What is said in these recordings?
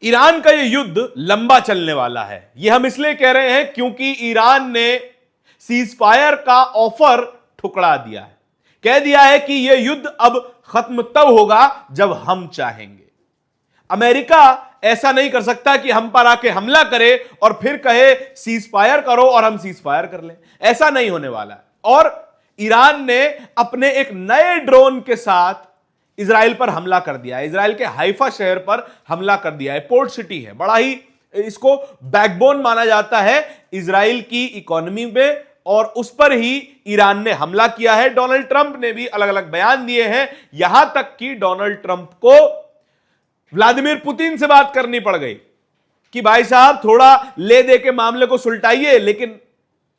Iran का यह युद्ध लंबा चलने वाला है। यह हम इसलिए कह रहे हैं क्योंकि ईरान ने सीज फायर का ऑफर ठुकरा दिया है। कह दिया है कि यह युद्ध अब खत्म तब होगा जब हम चाहेंगे। अमेरिका ऐसा नहीं कर सकता कि हम पर आके हमला करे और फिर कहे सीज फायर करो और हम सीज फायर कर लें। ऐसा नहीं होने वाला है। और ईरान ने अपने एक नए ड्रोन के साथ इजराइल पर हमला कर दिया है। इजराइल के हाइफा शहर पर हमला कर दिया है। पोर्ट सिटी है, बड़ा ही इसको बैकबोन माना जाता है इजराइल की इकोनॉमी में, और उस पर ही ईरान ने हमला किया है। डोनाल्ड ट्रंप ने भी अलग अलग बयान दिए हैं, यहां तक कि डोनाल्ड ट्रंप को व्लादिमीर पुतिन से बात करनी पड़ गई कि भाई साहब थोड़ा ले दे के मामले को सुलटाइए, लेकिन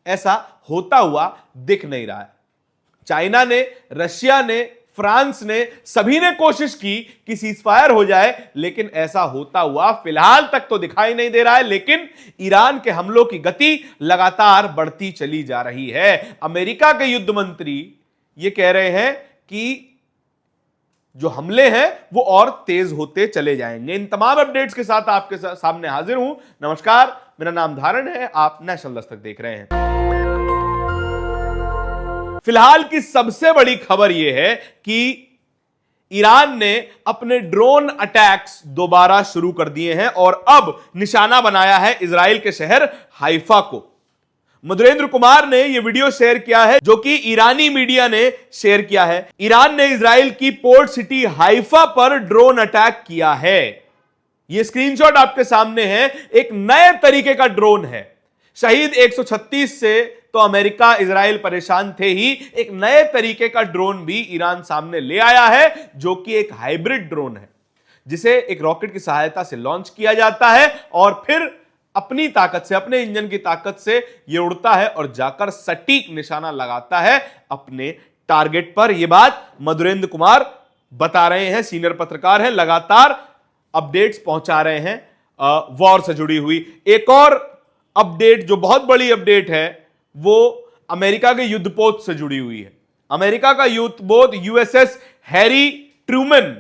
ऐसा होता हुआ दिख नहीं रहा है। चाइना ने, रशिया ने, फ्रांस ने, सभी ने कोशिश की कि सीजफायर हो जाए, लेकिन ऐसा होता हुआ फिलहाल तक तो दिखाई नहीं दे रहा है। लेकिन ईरान के हमलों की गति लगातार बढ़ती चली जा रही है। अमेरिका के युद्ध मंत्री ये कह रहे हैं कि जो हमले हैं वो और तेज होते चले जाएंगे। इन तमाम अपडेट्स के साथ आपके सामने हाजिर हूं। नमस्कार, मेरा नाम धारण है, आप नेशनल दस्तक देख रहे हैं। फिलहाल की सबसे बड़ी खबर यह है कि ईरान ने अपने ड्रोन अटैक्स दोबारा शुरू कर दिए हैं और अब निशाना बनाया है इजराइल के शहर हाइफा को। मधुरेंद्र कुमार ने यह वीडियो शेयर किया है, जो कि ईरानी मीडिया ने शेयर किया है। ईरान ने इजराइल की पोर्ट सिटी हाइफा पर ड्रोन अटैक किया है। यह स्क्रीनशॉट आपके सामने है। एक नए तरीके का ड्रोन है। शहीद 136 से तो अमेरिका, इजराइल परेशान थे ही, एक नए तरीके का ड्रोन भी ईरान सामने ले आया है, जो कि एक हाइब्रिड ड्रोन है, जिसे एक रॉकेट की सहायता से लॉन्च किया जाता है और फिर अपनी ताकत से, अपने इंजन की ताकत से यह उड़ता है और जाकर सटीक निशाना लगाता है अपने टारगेट पर। यह बात मधुरेंद्र कुमार बता रहे हैं, सीनियर पत्रकार हैं, लगातार अपडेट्स पहुंचा रहे हैं वॉर से जुड़ी हुई। एक और अपडेट जो बहुत बड़ी अपडेट है वो अमेरिका के युद्धपोत से जुड़ी हुई है। अमेरिका का युद्धपोत यूएसएस हैरी ट्रूमन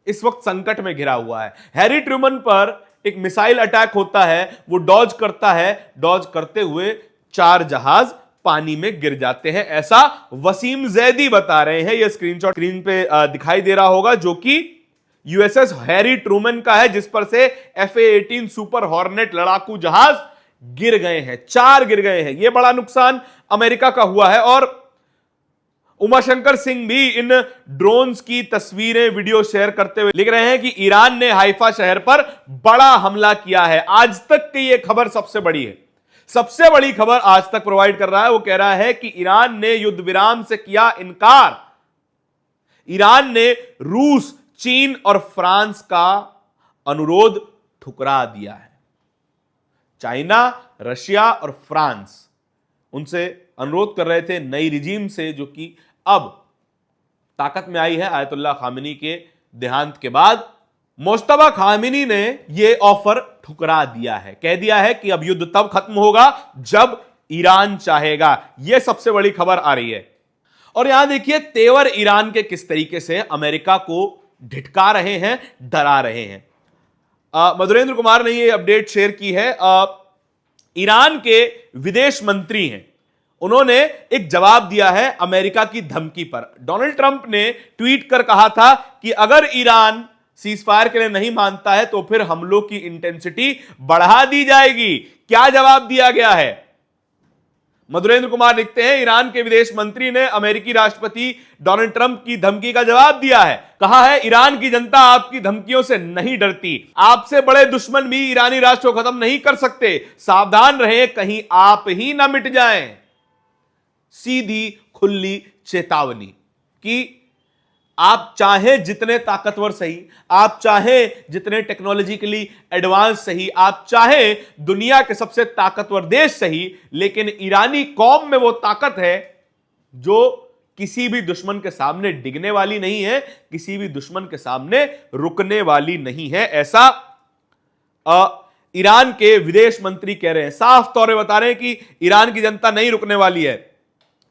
इस वक्त संकट में घिरा हुआ है। हैरी ट्रूमन पर एक मिसाइल अटैक होता है, वो डॉज करता है, डॉज करते हुए 4 जहाज पानी में गिर जाते हैं, ऐसा वसीम जैदी बता रहे हैं। यह स्क्रीनशॉट स्क्रीन पे दिखाई दे रहा होगा, जो कि यूएसएस हैरी ट्रूमन का है, जिस पर से FA-18 सुपर हॉर्नेट लड़ाकू जहाज गिर गए हैं। 4 गिर गए हैं। यह बड़ा नुकसान अमेरिका का हुआ है। और उमाशंकर सिंह भी इन ड्रोन्स की तस्वीरें, वीडियो शेयर करते हुए लिख रहे हैं कि ईरान ने हाइफा शहर पर बड़ा हमला किया है। आज तक की यह खबर सबसे बड़ी है। सबसे बड़ी खबर आज तक प्रोवाइड कर रहा है, वो कह रहा है कि ईरान ने युद्ध विराम से किया इनकार। ईरान ने रूस, चीन और फ्रांस का अनुरोध ठुकरा दिया है। चाइना, रशिया और फ्रांस उनसे अनुरोध कर रहे थे नई रिजीम से, जो कि अब ताकत में आई है आयतुल्लाह खामेनी के देहांत के बाद। मुश्तबा खामेनी ने यह ऑफर ठुकरा दिया है। कह दिया है कि अब युद्ध तब खत्म होगा जब ईरान चाहेगा। यह सबसे बड़ी खबर आ रही है। और यहां देखिए तेवर ईरान के किस तरीके से अमेरिका को धिटका रहे हैं, डरा रहे हैं। मधुरेंद्र कुमार ने यह अपडेट शेयर की है। ईरान के विदेश मंत्री हैं, उन्होंने एक जवाब दिया है अमेरिका की धमकी पर। डोनाल्ड ट्रंप ने ट्वीट कर कहा था कि अगर ईरान सीजफायर के लिए नहीं मानता है तो फिर हमलों की इंटेंसिटी बढ़ा दी जाएगी। क्या जवाब दिया गया है? मधुरेंद्र कुमार लिखते हैं, ईरान के विदेश मंत्री ने अमेरिकी राष्ट्रपति डोनाल्ड ट्रंप की धमकी का जवाब दिया है। कहा है, ईरान की जनता आपकी धमकियों से नहीं डरती। आपसे बड़े दुश्मन भी ईरानी राष्ट्र को खत्म नहीं कर सकते। सावधान रहें, कहीं आप ही ना मिट जाएं। सीधी खुली चेतावनी कि आप चाहे जितने ताकतवर सही, आप चाहे जितने टेक्नोलॉजिकली एडवांस सही, आप चाहे दुनिया के सबसे ताकतवर देश सही, लेकिन ईरानी कौम में वो ताकत है जो किसी भी दुश्मन के सामने डिगने वाली नहीं है, किसी भी दुश्मन के सामने रुकने वाली नहीं है। ऐसा ईरान के विदेश मंत्री कह रहे हैं, साफ तौर पर बता रहे हैं कि ईरान की जनता नहीं रुकने वाली है।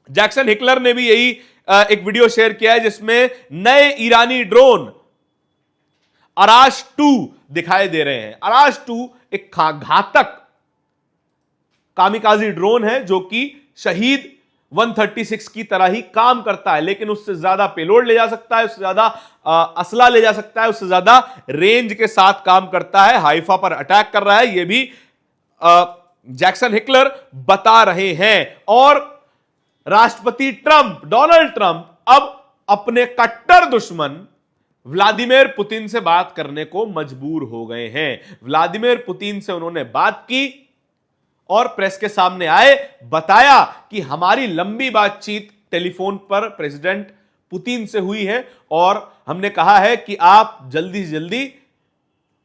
जैक्सन हिकलर ने भी यही एक वीडियो शेयर किया है, जिसमें नए ईरानी ड्रोन अराश 2 दिखाई दे रहे हैं। अराश 2 एक घातक कामिकाजी ड्रोन है जो कि शहीद 136 की तरह ही काम करता है, लेकिन उससे ज्यादा पेलोड ले जा सकता है, उससे ज्यादा असला ले जा सकता है, उससे ज्यादा रेंज के साथ काम करता है। हाइफा पर अटैक कर रहा है, यह भी जैक्सन हिकलर बता रहे हैं। और राष्ट्रपति डोनाल्ड ट्रंप अब अपने कट्टर दुश्मन व्लादिमीर पुतिन से बात करने को मजबूर हो गए हैं। व्लादिमीर पुतिन से उन्होंने बात की और प्रेस के सामने आए, बताया कि हमारी लंबी बातचीत टेलीफोन पर प्रेसिडेंट पुतिन से हुई है और हमने कहा है कि आप जल्दी से जल्दी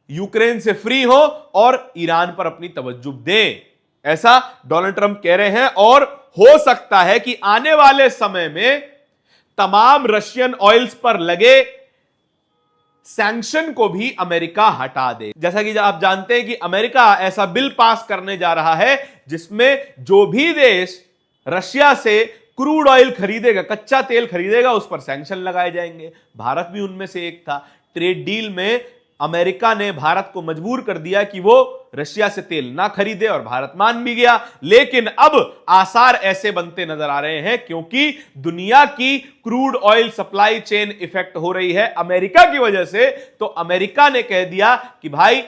यूक्रेन से फ्री हो और ईरान पर अपनी तवज्जो दें, ऐसा डोनाल्ड ट्रंप कह रहे हैं। और हो सकता है कि आने वाले समय में तमाम रशियन ऑयल्स पर लगे सैंक्शन को भी अमेरिका हटा दे। जैसा कि आप जानते हैं कि अमेरिका ऐसा बिल पास करने जा रहा है जिसमें जो भी देश रशिया से क्रूड ऑयल खरीदेगा, कच्चा तेल खरीदेगा, उस पर सैंक्शन लगाए जाएंगे। भारत भी उनमें से एक था। ट्रेड डील में अमेरिका ने भारत को मजबूर कर दिया कि वो रशिया से तेल ना खरीदे और भारत मान भी गया। लेकिन अब आसार ऐसे बनते नजर आ रहे हैं क्योंकि दुनिया की crude oil supply chain effect हो रही है अमेरिका की वजह से। तो अमेरिका ने कह दिया कि भाई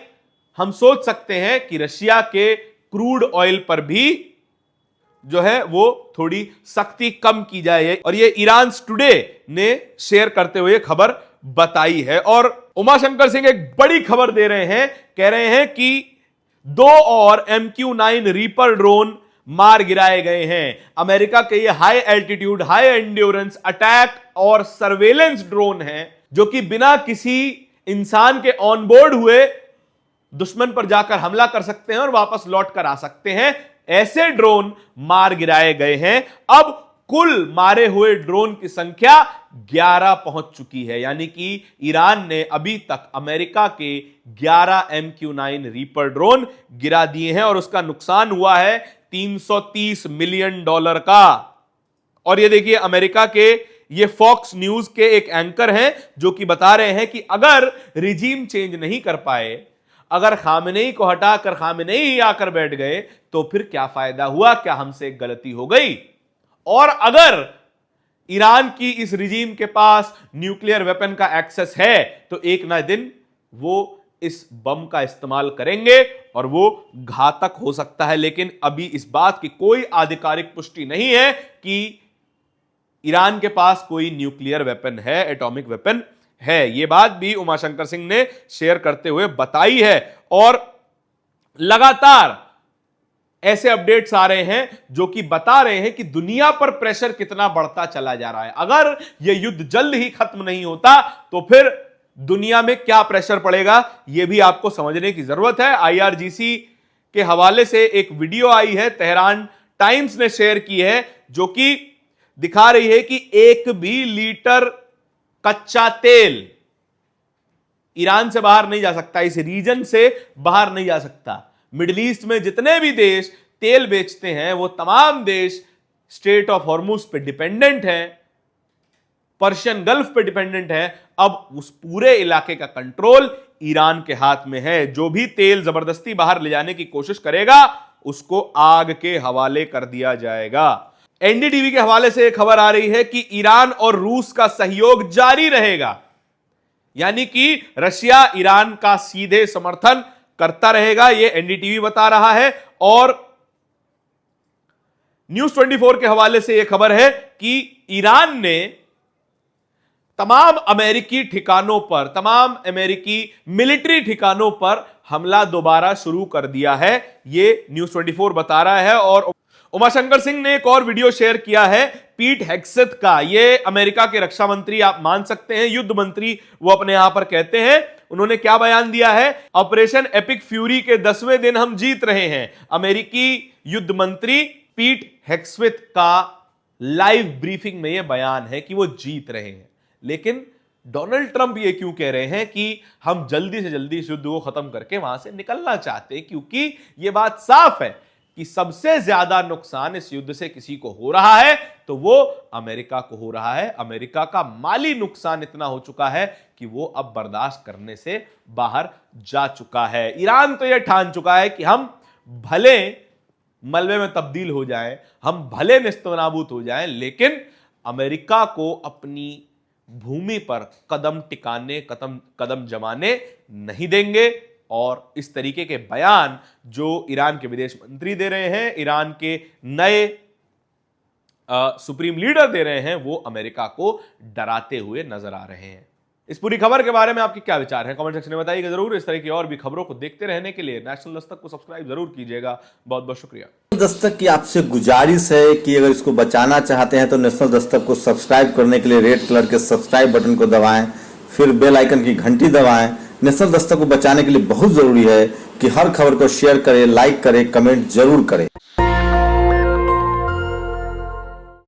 हम सोच सकते हैं कि रशिया के क्रूड ऑयल पर भी जो है वो थोड़ी सख्ती कम की जाए। और ये ईरान टुडे ने शेयर करते हुए खबर बताई है। और उमाशंकर सिंह एक बड़ी खबर दे रहे हैं, कह रहे हैं कि 2 और MQ-9 रीपर ड्रोन मार गिराए गए हैं। अमेरिका के ये high altitude, high endurance attack और सर्वेलेंस ड्रोन हैं जो कि बिना किसी इंसान के ऑनबोर्ड हुए दुश्मन पर जाकर हमला कर सकते हैं और वापस लौट कर आ सकते हैं। ऐसे ड्रोन मार गिराए गए हैं। अब कुल मारे हुए ड्रोन की संख्या 11 पहुंच चुकी है, यानी कि ईरान ने अभी तक अमेरिका के 11 MQ-9 रीपर ड्रोन गिरा दिए हैं और उसका नुकसान हुआ है $330 मिलियन का। और ये देखिए अमेरिका के ये फॉक्स न्यूज के एक एंकर हैं जो कि बता रहे हैं कि अगर रिजीम चेंज नहीं कर पाए, अगर खामेनेई को हटाकर खामेनेई ही आकर बैठ गए तो फिर क्या फायदा हुआ, क्या हमसे एक गलती हो गई। और अगर ईरान की इस रिजीम के पास न्यूक्लियर वेपन का एक्सेस है तो एक ना दिन वो इस बम का इस्तेमाल करेंगे और वो घातक हो सकता है। लेकिन अभी इस बात की कोई आधिकारिक पुष्टि नहीं है कि ईरान के पास कोई न्यूक्लियर वेपन है, एटॉमिक वेपन है। यह बात भी उमाशंकर सिंह ने शेयर करते हुए बताई है। और लगातार ऐसे अपडेट्स आ रहे हैं जो कि बता रहे हैं कि दुनिया पर प्रेशर कितना बढ़ता चला जा रहा है। अगर यह युद्ध जल्द ही खत्म नहीं होता तो फिर दुनिया में क्या प्रेशर पड़ेगा, यह भी आपको समझने की जरूरत है। IRGC के हवाले से एक वीडियो आई है, तेहरान टाइम्स ने शेयर की है, जो कि दिखा रही है कि 1 भी लीटर कच्चा तेल ईरान से बाहर नहीं जा सकता, इस रीजन से बाहर नहीं जा सकता। मिडिल ईस्ट में जितने भी देश तेल बेचते हैं वो तमाम देश स्ट्रेट ऑफ हॉर्मुज पे डिपेंडेंट हैं, पर्शियन गल्फ पे डिपेंडेंट है। अब उस पूरे इलाके का कंट्रोल ईरान के हाथ में है। जो भी तेल जबरदस्ती बाहर ले जाने की कोशिश करेगा उसको आग के हवाले कर दिया जाएगा। NDTV के हवाले से एक खबर आ रही है कि ईरान और रूस का सहयोग जारी रहेगा, यानी कि रशिया ईरान का सीधे समर्थन करता रहेगा, यह NDTV बता रहा है। और न्यूज 24 के हवाले से यह खबर है कि ईरान ने तमाम अमेरिकी ठिकानों पर, तमाम अमेरिकी मिलिट्री ठिकानों पर हमला दोबारा शुरू कर दिया है, यह न्यूज 24 बता रहा है। और उमाशंकर सिंह ने एक और वीडियो शेयर किया है पीट हेग्सेथ का। ये अमेरिका के रक्षा मंत्री, आप मान सकते हैं युद्ध मंत्री वो अपने यहां पर कहते हैं। उन्होंने क्या बयान दिया है, ऑपरेशन एपिक फ्यूरी के 10वें दिन हम जीत रहे हैं। अमेरिकी युद्ध मंत्री पीट हेग्सेथ का लाइव ब्रीफिंग में यह बयान है कि वो जीत रहे हैं। लेकिन डोनाल्ड ट्रंप ये क्यों कह रहे हैं कि हम जल्दी से जल्दी इस युद्ध को खत्म करके वहां से निकलना चाहते हैं, क्योंकि यह बात साफ है कि सबसे ज्यादा नुकसान इस युद्ध से किसी को हो रहा है तो वो अमेरिका को हो रहा है। अमेरिका का माली नुकसान इतना हो चुका है कि वो अब बर्दाश्त करने से बाहर जा चुका है। ईरान तो यह ठान चुका है कि हम भले मलबे में तब्दील हो जाएं, हम भले नेस्तनाबूद हो जाएं, लेकिन अमेरिका को अपनी भूमि पर कदम टिकाने, कदम जमाने नहीं देंगे। और इस तरीके के बयान जो ईरान के विदेश मंत्री दे रहे हैं, ईरान के नए सुप्रीम लीडर दे रहे हैं, वो अमेरिका को डराते हुए नजर आ रहे हैं। इस पूरी खबर के बारे में आपके क्या विचार हैं, कमेंट सेक्शन में बताइएगा जरूर। इस तरह की और भी खबरों को देखते रहने के लिए नेशनल दस्तक को सब्सक्राइब जरूर कीजिएगा। बहुत बहुत शुक्रिया। दस्तक की आपसे गुजारिश है कि अगर इसको बचाना चाहते हैं तो नेशनल दस्तक को सब्सक्राइब करने के लिए रेड कलर के सब्सक्राइब बटन को दबाएं, फिर बेल आइकन की घंटी दबाएं। नेशनल दस्तक को बचाने के लिए बहुत जरूरी है कि हर खबर को शेयर करें, लाइक करें, कमेंट जरूर करें।